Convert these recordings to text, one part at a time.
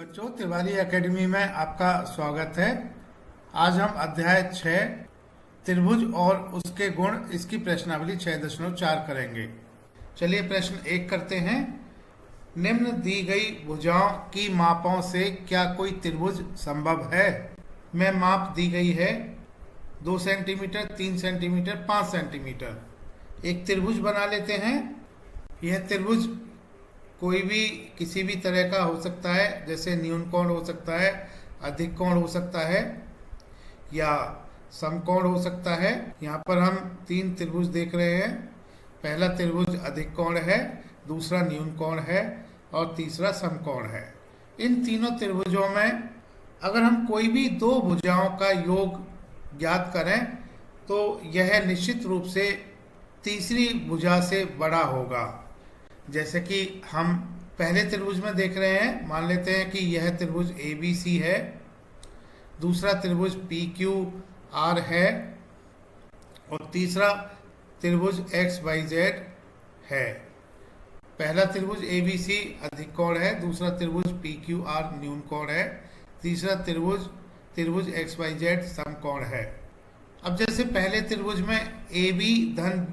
बच्चों, तिवारी एकेडमी में आपका स्वागत है। आज हम अध्याय 6 त्रिभुज और उसके गुण इसकी प्रश्नावली 6.4 करेंगे। चलिए प्रश्न 1 करते हैं। निम्न दी गई भुजाओं की मापों से क्या कोई त्रिभुज संभव है? में माप दी गई है 2 सेंटीमीटर, 3 सेंटीमीटर, 5 सेंटीमीटर। एक त्रिभुज बना लेते हैं। यह त्रिभुज कोई भी किसी भी तरह का हो सकता है, जैसे न्यून कोण हो सकता है, अधिक कोण हो सकता है या समकोण हो सकता है। यहाँ पर हम 3 त्रिभुज देख रहे हैं। पहला त्रिभुज अधिक कोण है, दूसरा न्यून कोण है और तीसरा समकोण है। इन तीनों त्रिभुजों में अगर हम कोई भी 2 भुजाओं का योग ज्ञात करें तो यह निश्चित रूप से तीसरी भुजा से बड़ा होगा। जैसे कि हम पहले त्रिभुज में देख रहे हैं, मान लेते हैं कि यह त्रिभुज ABC है, दूसरा त्रिभुज PQR है और तीसरा त्रिभुज XYZ है। पहला त्रिभुज ABC अधिक कोण है, दूसरा त्रिभुज PQR न्यून कोण है, तीसरा त्रिभुज XYZ समकोण है। अब जैसे पहले त्रिभुज में AB धन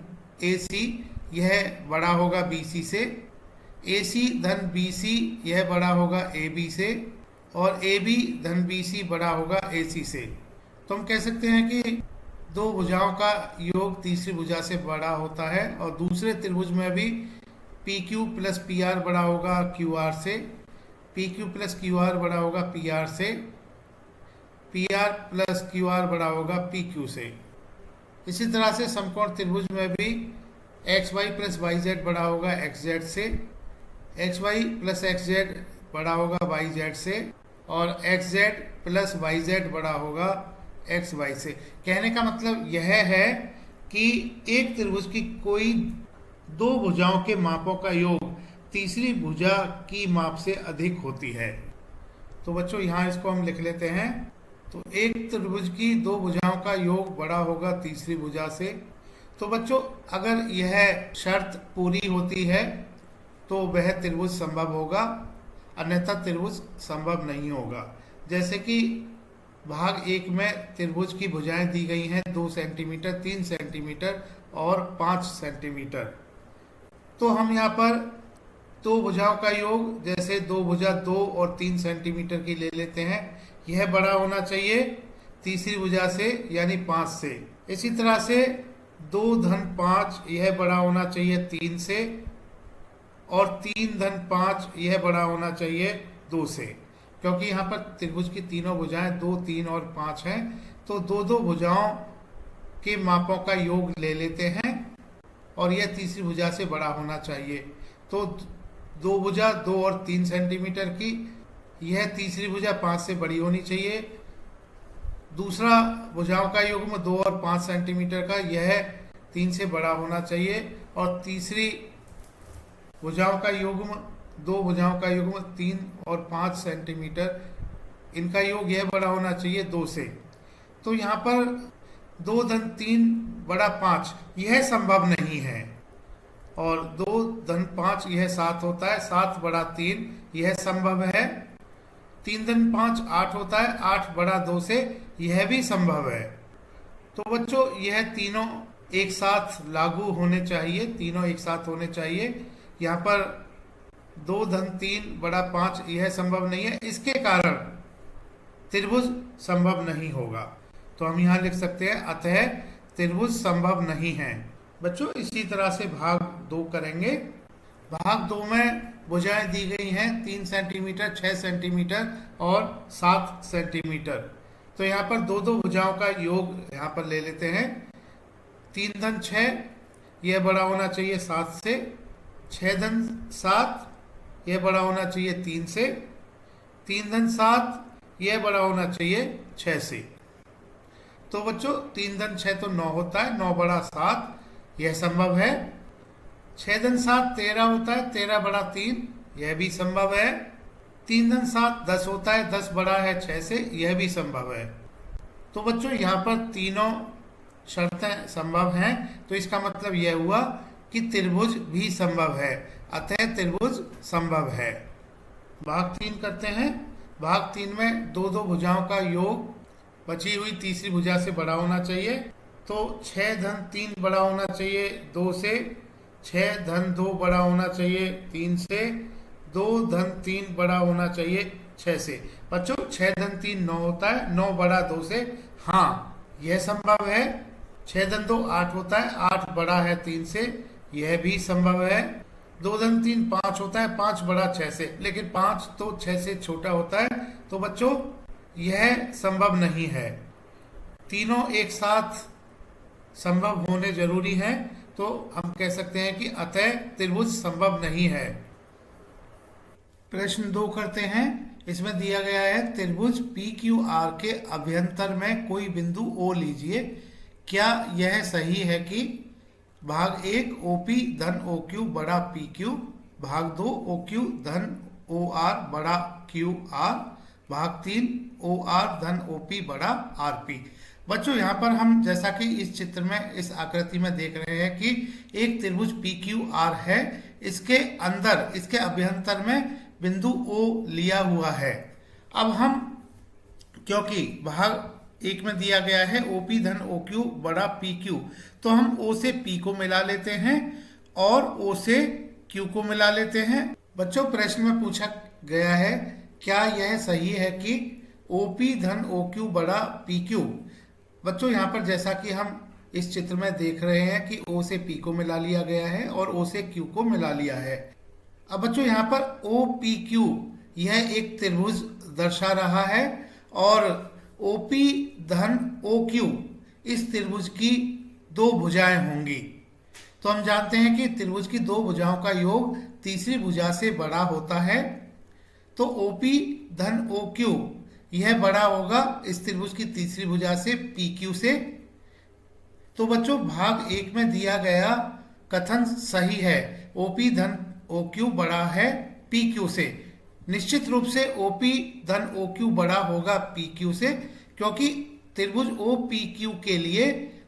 AC यह बड़ा होगा BC से, AC धन BC यह बड़ा होगा AB से और AB धन BC बड़ा होगा AC से। तो हम कह सकते हैं कि 2 भुजाओं का योग तीसरी भुजा से बड़ा होता है। और दूसरे त्रिभुज में भी PQ प्लस PR बड़ा होगा QR से, PQ प्लस QR बड़ा होगा PR से, PR प्लस QR बड़ा होगा PQ से। इसी तरह से समकोण त्रिभुज में भी XY प्लस YZ बड़ा होगा XZ से, XY प्लस XZ बड़ा होगा YZ से और XZ प्लस YZ बड़ा होगा XY से। कहने का मतलब यह है कि एक त्रिभुज की कोई 2 भुजाओं के मापों का योग तीसरी भुजा की माप से अधिक होती है। तो बच्चों यहाँ इसको हम लिख लेते हैं। तो एक त्रिभुज की 2 भुजाओं का योग बड़ा होगा तीसरी भुजा से। तो बच्चों अगर यह शर्त पूरी होती है तो वह त्रिभुज संभव होगा, अन्यथा त्रिभुज संभव नहीं होगा। जैसे कि भाग 1 में त्रिभुज की भुजाएं दी गई हैं 2 सेंटीमीटर, 3 सेंटीमीटर और 5 सेंटीमीटर। तो हम यहाँ पर 2 भुजाओं का योग, जैसे 2 भुजा 2 और 3 सेंटीमीटर की ले लेते हैं। यह बड़ा होना चाहिए तीसरी भुजा से यानी 5 से। इसी तरह से 2 धन 5 यह बड़ा होना चाहिए 3 से और 3 धन 5 यह बड़ा होना चाहिए 2 से। क्योंकि यहाँ पर त्रिभुज की तीनों भुजाएं 2, 3 और 5 हैं, तो 2 भुजाओं के मापों का योग ले लेते हैं और यह तीसरी भुजा से बड़ा होना चाहिए। तो 2 भुजा 2 और 3 सेंटीमीटर की, यह तीसरी भुजा 5 से बड़ी होनी चाहिए। दूसरा भुजाओं का युग्म 2 और 5 सेंटीमीटर का, यह 3 से बड़ा होना चाहिए। और तीसरी भुजाओं का युग्म 2 भुजाओं का युग्म 3 और 5 सेंटीमीटर, इनका योग यह बड़ा होना चाहिए 2 से। तो यहाँ पर 2 धन 3 बड़ा 5 यह संभव नहीं है और 2 धन 5 यह 7 होता है, 7 बड़ा 3 यह संभव है। 3 धन 5 8 होता है, 8 बड़ा 2 से यह भी संभव है। तो बच्चों यह तीनों एक साथ लागू होने चाहिए, तीनों एक साथ होने चाहिए। यहाँ पर 2 धन 3 बड़ा 5 यह संभव नहीं है, इसके कारण त्रिभुज संभव नहीं होगा। तो हम यहाँ लिख सकते हैं अतः त्रिभुज संभव नहीं है। बच्चों इसी तरह से भाग 2 करेंगे। भाग 2 में भुजाएं दी गई हैं 3 सेंटीमीटर, 6 सेंटीमीटर और 7 सेंटीमीटर। तो यहाँ पर 2 भुजाओं का योग यहाँ पर ले लेते हैं। 3 धन 6 यह बड़ा होना चाहिए 7 से, 6 धन 7 यह बड़ा होना चाहिए 3 से, 3 धन 7 यह बड़ा होना चाहिए 6 से। तो बच्चों 3 धन 6 तो 9 होता है, 9 बड़ा 7 यह संभव है। 6 धन 7 13 होता है, 13 बड़ा 3 यह भी संभव है। 3 धन 7 10 होता है, 10 बड़ा है 6 से, यह भी संभव है। तो बच्चों यहाँ पर तीनों शर्तें संभव हैं। तो इसका मतलब यह हुआ कि त्रिभुज भी संभव है, अतः त्रिभुज संभव है। भाग 3 करते हैं। भाग 3 में दो दो भुजाओं का योग बची हुई तीसरी भुजा से बड़ा होना चाहिए। तो 6 धन 3 बड़ा होना चाहिए 2 से, 6 धन 2 बड़ा होना चाहिए 3 से, 2 धन 3 बड़ा होना चाहिए 6 से। बच्चों 6 धन 3 9 होता है, 9 बड़ा 2 से। हाँ, यह संभव है। 6 धन 2 8 होता है, 8 बड़ा है 3 से, यह भी संभव है। 2 धन 3 5 होता है, 5 बड़ा 6 से, लेकिन 5 तो 6 से छोटा होता है, तो बच्चों यह संभव नहीं है। तीनों एक साथ संभव होने जरूरी है, तो हम कह सकते हैं कि अतः त्रिभुज संभव नहीं है। प्रश्न 2 करते हैं। इसमें दिया गया है त्रिभुज पी क्यू आर के अभ्यंतर में कोई बिंदु ओ लीजिए। क्या यह सही है कि भाग 1 OP धन OQ बड़ा PQ, भाग 2 OQ धन OR बड़ा QR, भाग 3 OR धन OP बड़ा RP। बच्चों यहाँ पर हम जैसा कि इस चित्र में इस आकृति में देख रहे हैं कि एक त्रिभुज PQR है, इसके अंदर इसके अभ्यंतर में बिंदु O लिया हुआ है। अब हम, क्योंकि भाग 1 में दिया गया है OP धन OQ बड़ा PQ, तो हम O से P को मिला लेते हैं और O से Q को मिला लेते हैं। बच्चों प्रश्न में पूछा गया है क्या यह सही है कि OP धन OQ बड़ा PQ। बच्चों यहाँ पर जैसा कि हम इस चित्र में देख रहे हैं कि O से P को मिला लिया गया है और O से Q को मिला लिया है। अब बच्चों यहाँ पर OPQ यह एक त्रिभुज दर्शा रहा है और OP धन OQ इस त्रिभुज की दो भुजाएं होंगी। तो हम जानते हैं कि त्रिभुज की दो भुजाओं का योग तीसरी भुजा से बड़ा होता है, तो OP धन OQ यह बड़ा होगा इस त्रिभुज की तीसरी भुजा से PQ से। तो बच्चों भाग 1 में दिया गया कथन सही है, OP धन OQ बड़ा है PQ से। निश्चित रूप से OP धन OQ बड़ा होगा PQ से, क्योंकि त्रिभुज OPQ के लिए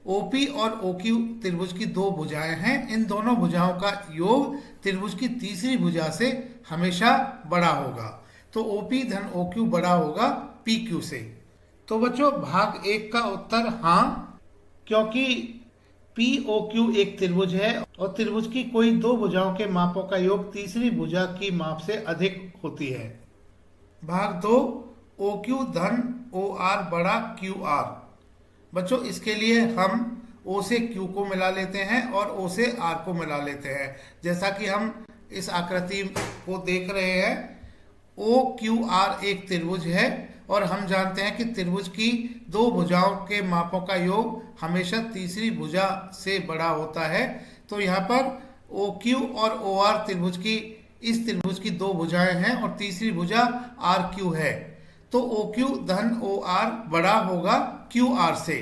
OP और OQ त्रिभुज की दो भुजाएं हैं। इन दोनों भुजाओं का योग त्रिभुज की तीसरी भुजा से हमेशा बड़ा होगा, तो OP धन OQ बड़ा होगा PQ से। तो बच्चों भाग 1 का उत्तर हाँ, क्योंकि POQ एक त्रिभुज है और त्रिभुज की कोई दो भुजाओं के मापों का योग तीसरी भुजा की माप से अधिक होती है। भाग 2 OQ धन OR बड़ा QR। बच्चों इसके लिए हम O से Q को मिला लेते हैं और O से R को मिला लेते हैं। जैसा कि हम इस आकृति को देख रहे हैं, OQR एक त्रिभुज है और हम जानते हैं कि त्रिभुज की दो भुजाओं के मापों का योग हमेशा तीसरी भुजा से बड़ा होता है। तो यहाँ पर OQ और OR त्रिभुज की इस त्रिभुज की दो भुजाएं हैं और तीसरी भुजा RQ है, तो OQ धन OR बड़ा होगा QR से।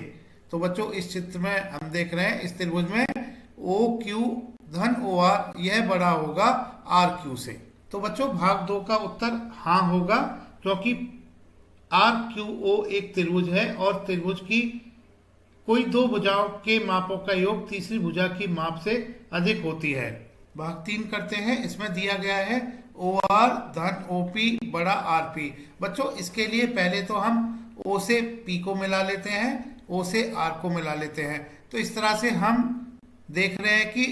तो बच्चों इस चित्र में हम देख रहे हैं इस त्रिभुज में OQ धन OR यह बड़ा होगा RQ से। तो बच्चों भाग 2 का उत्तर हाँ होगा, क्योंकि RQO एक त्रिभुज है और त्रिभुज की कोई दो भुजाओं के मापों का योग तीसरी भुजा की माप से अधिक होती है। भाग 3 करते हैं। इसमें दिया गया है OR धन OP बड़ा RP। बच्चों इसके लिए पहले तो हम O से P को मिला लेते हैं, O से R को मिला लेते हैं। तो इस तरह से हम देख रहे हैं कि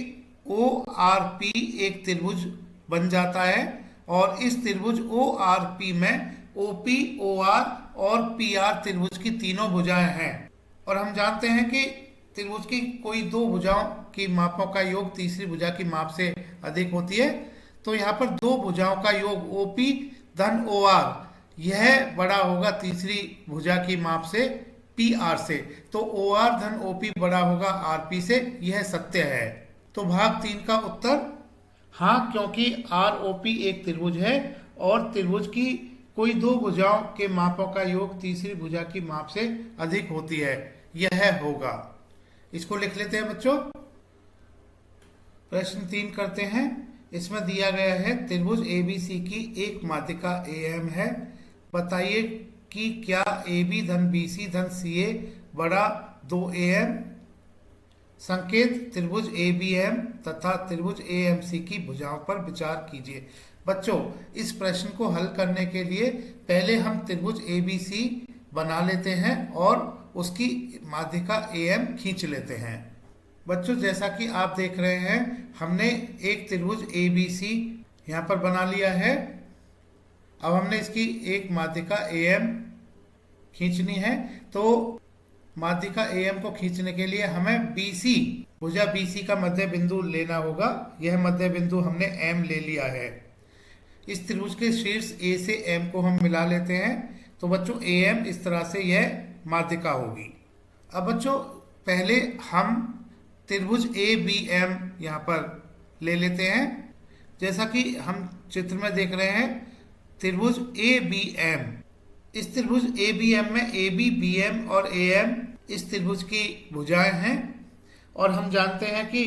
ORP एक त्रिभुज बन जाता है और इस त्रिभुज ORP में OP, OR और PR त्रिभुज की तीनों भुजाएं हैं और हम जानते हैं कि त्रिभुज की कोई दो भुजाओं की मापों का योग तीसरी भुजा की माप से अधिक होती है। तो यहाँ पर दो भुजाओं का योग OP धन OR यह बड़ा होगा तीसरी भुजा की माप से PR से, तो OR धन OP बड़ा होगा RP से। यह सत्य है। तो भाग 3 का उत्तर हाँ, क्योंकि ROP एक त्रिभुज है और त्रिभुज की कोई दो भुजाओं के मापों का योग तीसरी भुजा की माप से अधिक होती है, यह होगा। इसको लिख लेते हैं बच्चों। प्रश्न 3 करते हैं। इसमें दिया गया है त्रिभुज ABC की एक माध्यिका AM है, बताइए कि क्या AB धन BC धन CA बड़ा 2AM। संकेत त्रिभुज ABM तथा त्रिभुज AMC की भुजाओं पर विचार कीजिए। बच्चों, इस प्रश्न को हल करने के लिए पहले हम त्रिभुज ABC बना लेते हैं और उसकी माध्यिका AM खींच लेते हैं। बच्चों, जैसा कि आप देख रहे हैं, हमने एक त्रिभुज ABC यहाँ पर बना लिया है। अब हमने इसकी एक माध्यिका AM खींचनी है। तो माध्यिका AM को खींचने के लिए हमें BC, भुजा BC का मध्य बिंदु लेना होगा। यह मध्य बिंदु हमने M ले लिया है। इस त्रिभुज के शीर्ष A से M को हम मिला लेते हैं। तो बच्चों, AM इस तरह से यह माध्यिका होगी। अब बच्चों, पहले हम त्रिभुज ABM यहाँ पर ले लेते हैं। जैसा कि हम चित्र में देख रहे हैं, त्रिभुज ABM, इस त्रिभुज ABM में AB, BM और AM इस त्रिभुज की भुजाएं हैं। और हम जानते हैं कि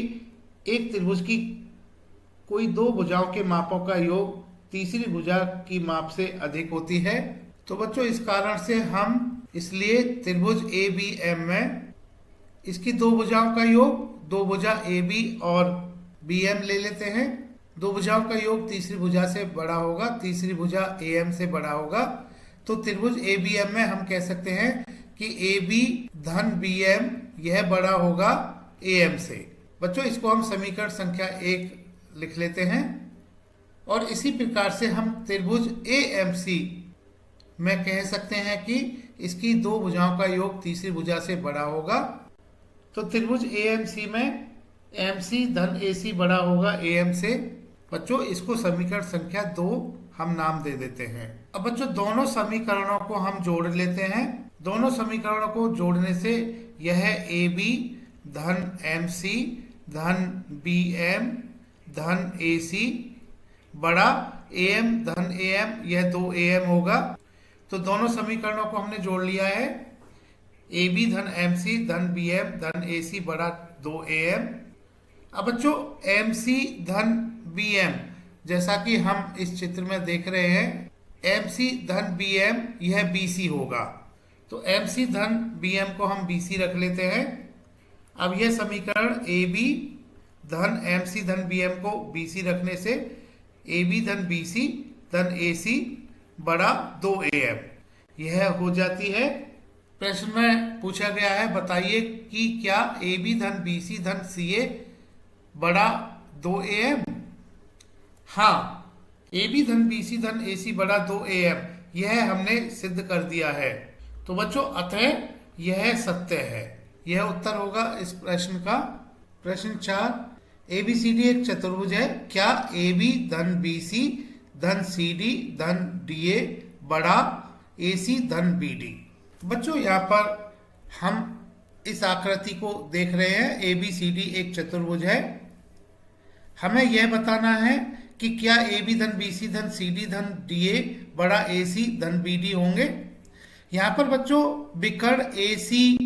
एक त्रिभुज की कोई दो भुजाओं के मापों का योग तीसरी भुजा की माप से अधिक होती है। तो बच्चों, इस कारण से हम इसलिए त्रिभुज ABM में इसकी दो भुजाओं का योग, दो भुजा AB और BM ले लेते हैं। दो भुजाओं का योग तीसरी भुजा से बड़ा होगा, तीसरी भुजा AM से बड़ा होगा। तो त्रिभुज ABM में हम कह सकते हैं कि AB धन BM यह बड़ा होगा AM से। बच्चों, इसको हम समीकरण संख्या 1 लिख लेते हैं। और इसी प्रकार से हम त्रिभुज AMC में कह सकते हैं कि इसकी दो भुजाओं का योग तीसरी भुजा से बड़ा होगा। तो त्रिभुज AMC में MC धन AC बड़ा होगा AM से। बच्चों, इसको समीकरण संख्या 2 हम नाम दे देते हैं। अब बच्चों, दोनों समीकरणों को हम जोड़ लेते हैं। दोनों समीकरणों को जोड़ने से यह AB धन MC धन BM धन AC बड़ा AM धन AM, यह 2AM होगा। तो दोनों समीकरणों को हमने जोड़ लिया है। AB धन MC धन BM धन AC बड़ा 2AM। अब बच्चों, MC धन BM, जैसा कि हम इस चित्र में देख रहे हैं, MC धन BM यह BC होगा। तो MC धन BM को हम BC रख लेते हैं। अब यह समीकरण AB धन MC धन BM को BC रखने से AB धन BC धन AC बड़ा 2AM यह हो जाती है। प्रश्न में पूछा गया है, बताइए कि क्या AB धन BC धन CA बड़ा 2AM? हाँ, AB धन BC धन AC बड़ा 2AM यह हमने सिद्ध कर दिया है। तो बच्चों, अतः यह सत्य है। यह उत्तर होगा इस प्रश्न का। प्रश्न 4, ABCD एक चतुर्भुज है। क्या AB धन BC धन CD धन DA बड़ा AC धन BD? बच्चों, यहाँ पर हम इस आकृति को देख रहे हैं। ABCD एक चतुर्भुज है। हमें यह बताना है कि क्या AB धन BC धन CD धन DA बड़ा AC धन BD होंगे। यहाँ पर बच्चों, विकर्ण AC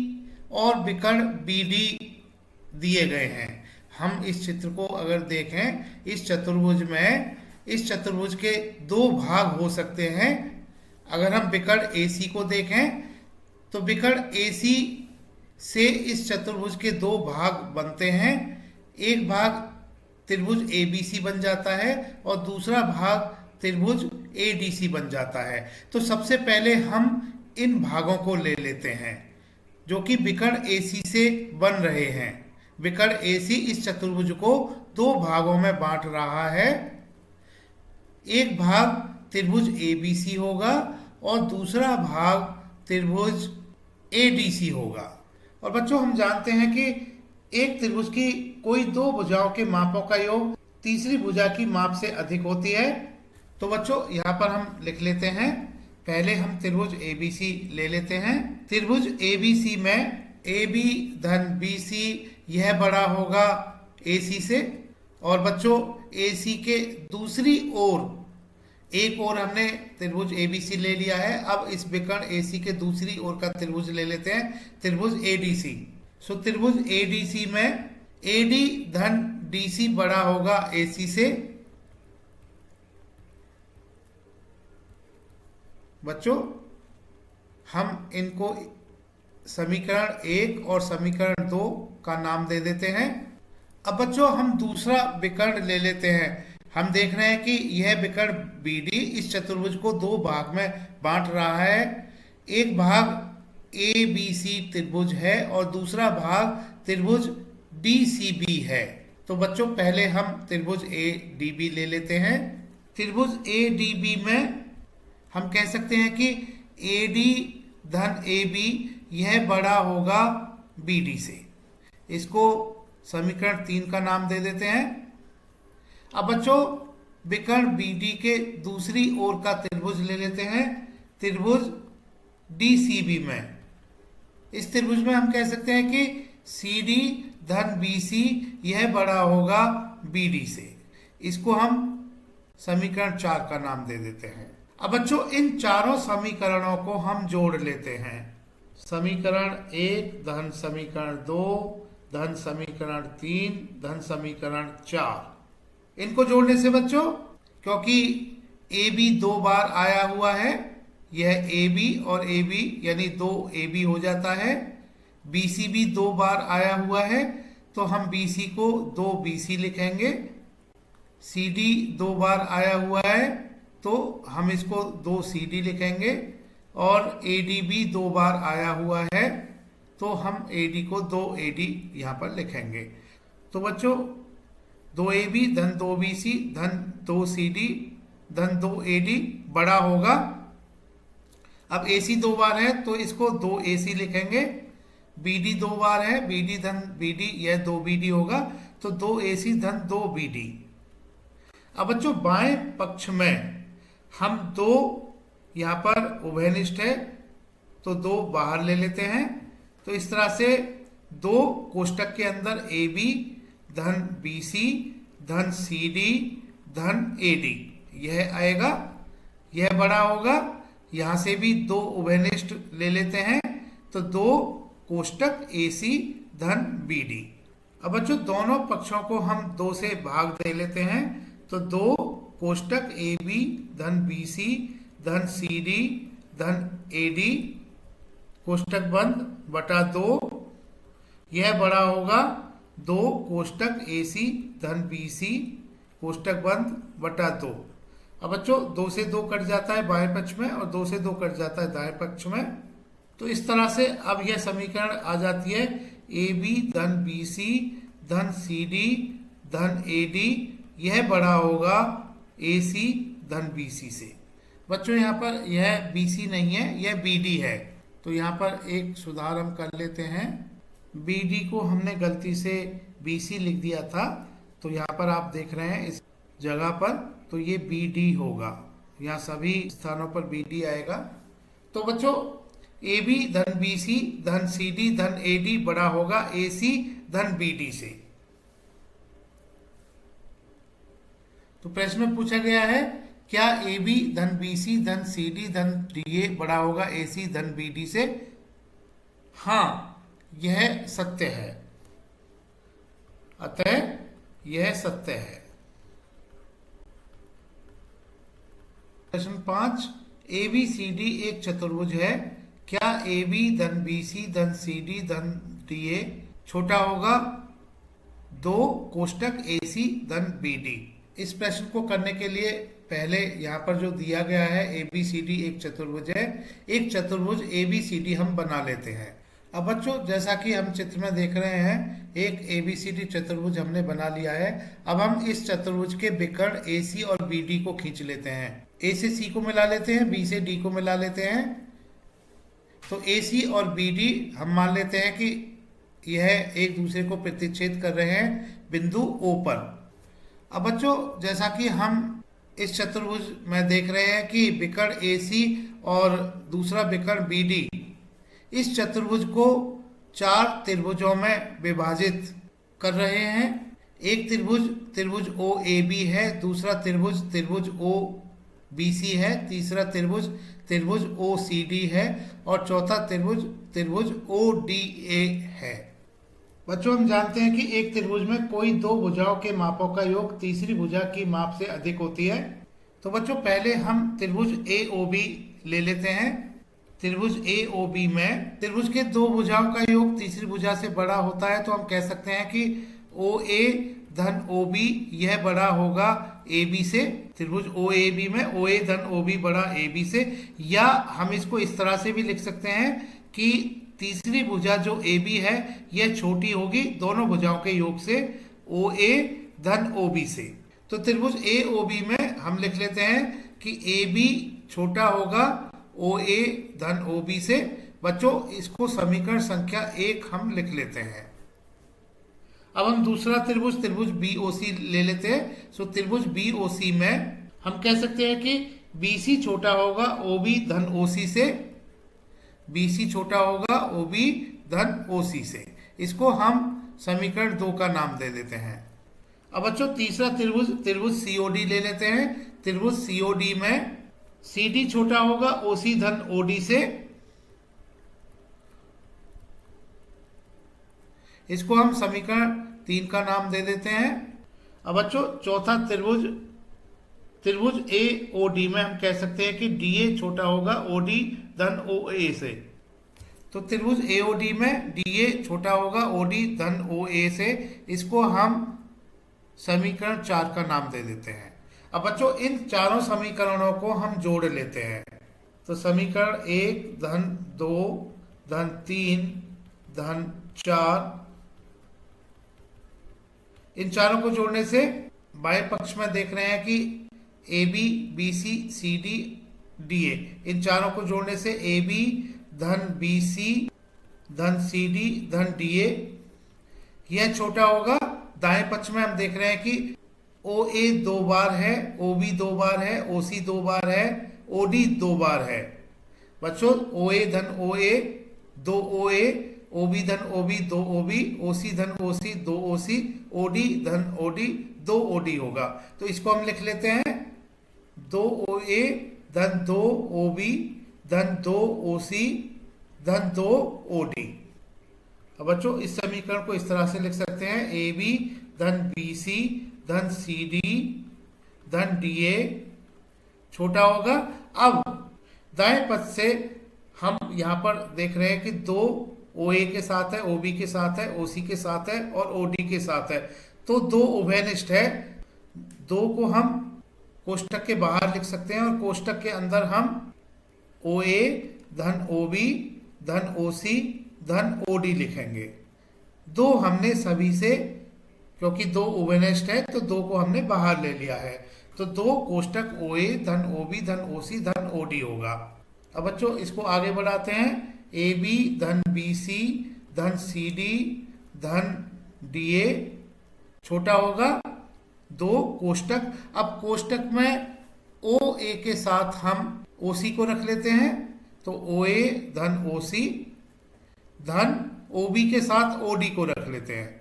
और विकर्ण BD दिए गए हैं। हम इस चित्र को अगर देखें, इस चतुर्भुज में, इस चतुर्भुज के दो भाग हो सकते हैं। अगर हम विकर्ण AC को देखें तो विकर्ण AC से इस चतुर्भुज के दो भाग बनते हैं। एक भाग त्रिभुज ABC बन जाता है और दूसरा भाग त्रिभुज ADC बन जाता है। तो सबसे पहले हम इन भागों को ले लेते हैं जो कि विकर्ण AC से बन रहे हैं। विकर्ण AC इस चतुर्भुज को दो भागों में बांट रहा है। एक भाग त्रिभुज ABC होगा और दूसरा भाग त्रिभुज ADC होगा। और बच्चों, हम जानते हैं कि एक त्रिभुज की कोई दो भुजाओं के मापों का योग तीसरी भुजा की माप से अधिक होती है। तो बच्चों, यहाँ पर हम लिख लेते हैं। पहले हम त्रिभुज ABC ले लेते हैं। त्रिभुज ABC में AB धन BC यह बड़ा होगा AC से। और बच्चों, AC के दूसरी ओर, एक ओर हमने त्रिभुज ABC ले लिया है। अब इस विकर्ण AC के दूसरी ओर का त्रिभुज ले लेते हैं, त्रिभुज ADC। सो त्रिभुज ADC में AD धन DC बड़ा होगा AC से। बच्चों, हम इनको समीकरण 1 और समीकरण 2 का नाम दे देते हैं। अब बच्चों, हम दूसरा विकर्ण ले लेते हैं। हम देख रहे हैं कि यह विकर्ण BD इस चतुर्भुज को दो भाग में बांट रहा है। एक भाग ABC त्रिभुज है और दूसरा भाग त्रिभुज DCB है। तो बच्चों पहले हम त्रिभुज ADB ले लेते हैं। त्रिभुज ADB में हम कह सकते हैं कि AD धन AB यह बड़ा होगा BD से। इसको समीकरण 3 का नाम दे देते हैं। अब बच्चों विकर्ण BD के दूसरी ओर का त्रिभुज ले लेते हैं, त्रिभुज DCB में। इस त्रिभुज में हम कह सकते हैं कि CD धन BC यह बड़ा होगा BD से। इसको हम समीकरण 4 का नाम दे देते हैं। अब बच्चों इन चारों समीकरणों को हम जोड़ लेते हैं। समीकरण 1 धन समीकरण 2 धन समीकरण 3 धन समीकरण 4। इनको जोड़ने से बच्चों, क्योंकि AB 2 बार आया हुआ है, यह AB और AB यानी 2 AB हो जाता है। BC भी 2 बार आया हुआ है, तो हम BC को 2 BC लिखेंगे। CD 2 बार आया हुआ है, तो हम इसको 2 CD लिखेंगे। और AD भी 2 बार आया हुआ है, तो हम AD को 2 AD यहाँ पर लिखेंगे। तो बच्चों 2 AB धन 2 BC धन 2 CD धन 2 AD बड़ा होगा। अब AC 2 बार है तो इसको 2 AC लिखेंगे। BD 2 बार है, BD धन BD यह 2 BD होगा, तो 2 AC धन 2 BD। अब बच्चों बाएं पक्ष में हम 2 यहाँ पर उभयनिष्ठ है, तो 2 बाहर ले लेते हैं। तो इस तरह से 2 कोष्टक के अंदर AB धन BC धन CD धन AD यह आएगा, यह बड़ा होगा। यहाँ से भी 2 उभयनिष्ठ ले लेते हैं, तो 2 कोष्टक AC धन BD। अब बच्चों दोनों पक्षों को हम 2 से भाग दे लेते हैं, तो 2 कोष्टक AB धन BC धन CD धन AD कोष्टक बंद बटा 2, यह बड़ा होगा 2 कोष्टक AC धन BC कोष्टक बंद बटा 2। अब बच्चों 2 से 2 कट जाता है बाएं पक्ष में और 2 से 2 कट जाता है दाएं पक्ष में। तो इस तरह से अब यह समीकरण आ जाती है AB धन BC धन CD धन AD यह बड़ा होगा AC धन BC से। बच्चों यहाँ पर यह BC नहीं है, यह BD है। तो यहाँ पर एक सुधार हम कर लेते हैं। BD को हमने गलती से BC लिख दिया था, तो यहाँ पर आप देख रहे हैं इस जगह पर, तो ये BD होगा। यहाँ सभी स्थानों पर BD आएगा। तो बच्चों AB धन BC धन CD धन AD बड़ा होगा AC धन BD से। तो प्रश्न में पूछा गया है क्या AB धन BC धन CD धन DA बड़ा होगा AC धन BD से? हाँ, यह सत्य है, अतः यह सत्य है। प्रश्न 5, ABCD एक चतुर्भुज है, क्या AB धन BC धन CD धन DA छोटा होगा 2 कोष्टक AC धन BD? इस प्रश्न को करने के लिए पहले यहाँ पर जो दिया गया है ABCD एक चतुर्भुज है, एक चतुर्भुज ABCD हम बना लेते हैं। अब बच्चों जैसा कि हम चित्र में देख रहे हैं, एक ABCD चतुर्भुज हमने बना लिया है। अब हम इस चतुर्भुज के विकर्ण AC और BD को खींच लेते हैं। A से C को मिला लेते हैं, B से D को मिला लेते हैं। तो AC और BD हम मान लेते हैं कि यह एक दूसरे को प्रतिच्छेद कर रहे हैं बिंदु O पर। अब बच्चों जैसा कि हम इस चतुर्भुज में देख रहे हैं कि विकर्ण AC और दूसरा विकर्ण BD इस चतुर्भुज को 4 त्रिभुजों में विभाजित कर रहे हैं। एक त्रिभुज OAB है, दूसरा त्रिभुज OBC है, तीसरा त्रिभुज OCD है और चौथा त्रिभुज ODA है। बच्चों हम जानते हैं कि एक त्रिभुज में कोई 2 भुजाओं के मापों का योग तीसरी भुजा की माप से अधिक होती है। तो बच्चों पहले हम त्रिभुज AOB ले लेते हैं। त्रिभुज AOB में त्रिभुज के 2 भुजाओं का योग तीसरी भुजा से बड़ा होता है, तो हम कह सकते हैं कि OA धन ओ बी यह बड़ा होगा ए बी से। त्रिभुज ओ ए बी में ओ ए धन ओ बी बड़ा ए बी से। या हम इसको इस तरह से भी लिख सकते हैं कि तीसरी भुजा जो ए बी है यह छोटी होगी दोनों भुजाओं के योग से ओ ए धन ओ बी से। तो त्रिभुज ए ओ बी में हम लिख लेते हैं कि ए बी छोटा होगा ओ ए धन ओ बी से। बच्चों इसको समीकरण संख्या 1 हम लिख लेते हैं। अब हम दूसरा त्रिभुज त्रिभुज बी ओ सी ले लेते हैं। सो त्रिभुज बी ओ सी में हम कह सकते हैं कि बी सी छोटा होगा ओ बी धन ओ सी से। बी सी छोटा होगा ओ बी धन ओ सी से। इसको हम समीकरण 2 का नाम दे देते हैं। अब बच्चों तीसरा त्रिभुज त्रिभुज सीओडी ले लेते हैं। त्रिभुज सीओडी में सी डी छोटा होगा ओ सी धन ओ डी से। इसको हम समीकरण 3 का नाम दे देते हैं। अब बच्चों चौथा त्रिभुज त्रिभुज ए ओ डी में हम कह सकते हैं कि डी ए छोटा होगा ओ डी धन ओ ए से। तो त्रिभुज ए ओ डी में डी ए छोटा होगा ओ डी धन ओ ए से। इसको हम समीकरण 4 का नाम दे देते हैं। अब बच्चों इन चारों समीकरणों को हम जोड़ लेते हैं। तो समीकरण 1 धन 2 धन 3 धन 4, इन चारों को जोड़ने से बाएं पक्ष में देख रहे हैं कि A B B C C D D A, इन चारों को जोड़ने से ए बी धन बी सी धन सी डी धन डी ए यह छोटा होगा। दाएं पक्ष में हम देख रहे हैं कि ओ ए 2 बार है, ओ बी 2 बार है, ओ सी 2 बार है, ओ डी 2 बार है। बच्चों ओ ए धन ओ ए 2 ओ ए, ओ बी धन ओ बी 2 ओ बी, ओ सी धन ओ सी 2 ओ सी, ओ डी धन ओ डी 2 ओ डी होगा। तो इसको हम लिख लेते हैं 2 ओ ए धन 2 ओ बी धन 2 ओ सी धन 2 ओ डी। अब बच्चों इस समीकरण को इस तरह से लिख सकते हैं ए बी धन बी सी धन सी डी धन डी ए छोटा होगा। अब दाएं पक्ष से हम यहाँ पर देख रहे हैं कि 2 ओ ए के साथ है, ओ बी के साथ है, ओ सी के साथ है और ओ डी के साथ है। तो 2 उभयनिष्ठ है। 2 को हम कोष्टक के बाहर लिख सकते हैं और कोष्टक के अंदर हम ओ ए धन ओ बी धन ओ सी धन ओ डी लिखेंगे। 2 हमने सभी से, क्योंकि 2 उभयनिष्ठ है तो 2 को हमने बाहर ले लिया है। तो 2 कोष्टक ओ ए धन ओ बी धन ओ सी धन ओ डी होगा। अब बच्चों इसको आगे बढ़ाते हैं। ए बी धन बी सी धन सी डी धन डी ए छोटा होगा 2 कोष्टक। अब कोष्टक में ओ ए के साथ हम ओ सी को रख लेते हैं। तो ओ ए धन ओ सी धन ओ बी के साथ ओ डी को रख लेते हैं।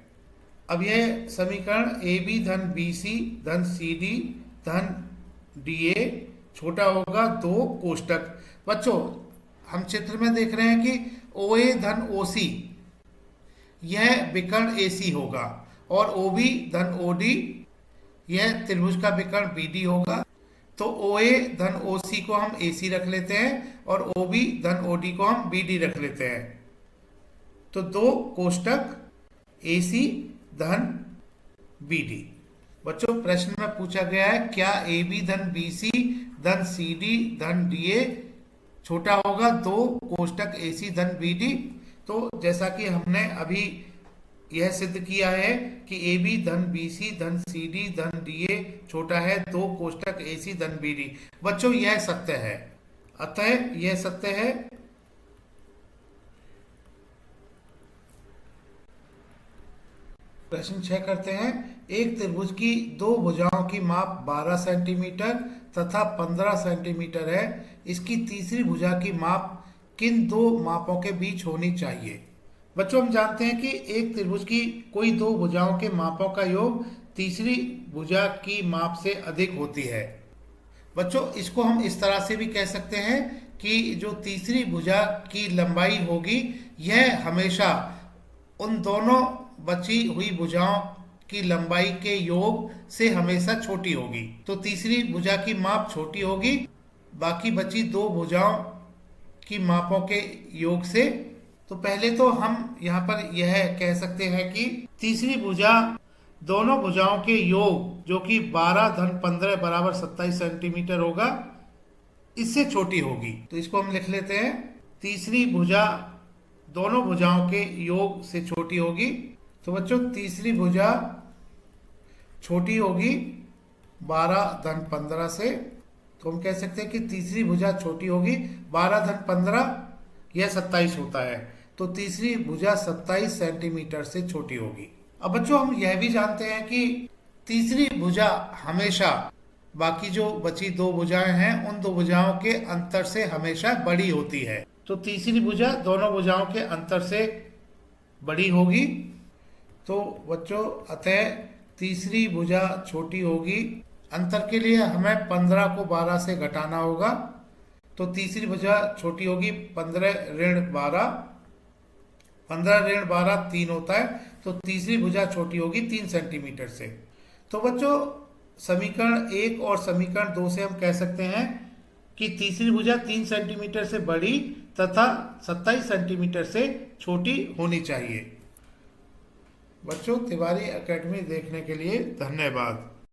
अब यह समीकरण ए बी धन बी सी धन सी डी धन डी ए छोटा होगा 2 कोष्टक। बच्चों हम चित्र में देख रहे हैं कि ओ ए धन ओ सी यह विकर्ण ए सी होगा और ओ बी धन ओ डी यह त्रिभुज का विकर्ण बी डी होगा। तो ओ ए धन ओ सी को हम ए सी रख लेते हैं और ओ बी धन ओ डी को हम बी डी रख लेते हैं। तो 2 कोष्टक ए सी धन बी डी। बच्चों प्रश्न में पूछा गया है क्या ए बी धन बी सी धन सी डी धन डी ए छोटा होगा 2 कोष्टक ए सी धन बी डी। तो जैसा कि हमने अभी यह सिद्ध किया है कि ए बी धन बी सी धन सी डी धन डी ए छोटा है 2 कोष्टक ए सी धन बी डी। बच्चों यह सत्य है, अतः यह सत्य है। प्रश्न 6 करते हैं। एक त्रिभुज की 2 भुजाओं की माप 12 सेंटीमीटर तथा 15 सेंटीमीटर है। इसकी तीसरी भुजा की माप किन 2 मापों के बीच होनी चाहिए? बच्चों हम जानते हैं कि एक त्रिभुज की कोई 2 भुजाओं के मापों का योग तीसरी भुजा की माप से अधिक होती है। बच्चों इसको हम इस तरह से भी कह सकते हैं कि जो तीसरी भुजा की लंबाई होगी यह हमेशा उन दोनों बची हुई भुजाओं की लंबाई के योग से हमेशा छोटी होगी। तो तीसरी भुजा की माप छोटी होगी बाकी बची 2 भुजाओं की मापों के योग से। तो पहले तो हम यहाँ पर यह कह सकते हैं कि तीसरी भुजा दोनों भुजाओं के योग जो कि 12 धन 15 बराबर 27 सेंटीमीटर होगा, इससे छोटी होगी। तो इसको हम लिख लेते हैं, तीसरी भुजा दोनों भुजाओं के योग से छोटी होगी। तो बच्चों तीसरी भुजा छोटी होगी 12 धन 15 से। तो हम कह सकते हैं कि तीसरी भुजा छोटी होगी 12 धन 15, यह 27 होता है। तो तीसरी भुजा 27 सेंटीमीटर से छोटी होगी। अब बच्चों हम यह भी जानते हैं कि तीसरी भुजा हमेशा बाकी जो बची दो भुजाएं हैं उन दो भुजाओं के अंतर से हमेशा बड़ी होती है। तो तीसरी भुजा दोनों भुजाओं के अंतर से बड़ी होगी। तो बच्चों अतः तीसरी भुजा छोटी होगी। अंतर के लिए हमें 15 को 12 से घटाना होगा। तो तीसरी भुजा छोटी होगी 15 ऋण 12, 15 ऋण 12 3 होता है। तो तीसरी भुजा छोटी होगी 3 सेंटीमीटर से। तो बच्चों समीकरण 1 और समीकरण 2 से हम कह सकते हैं कि तीसरी भुजा 3 सेंटीमीटर से बड़ी तथा 27 सेंटीमीटर से छोटी होनी चाहिए। बच्चों तिवारी एकेडमी देखने के लिए धन्यवाद।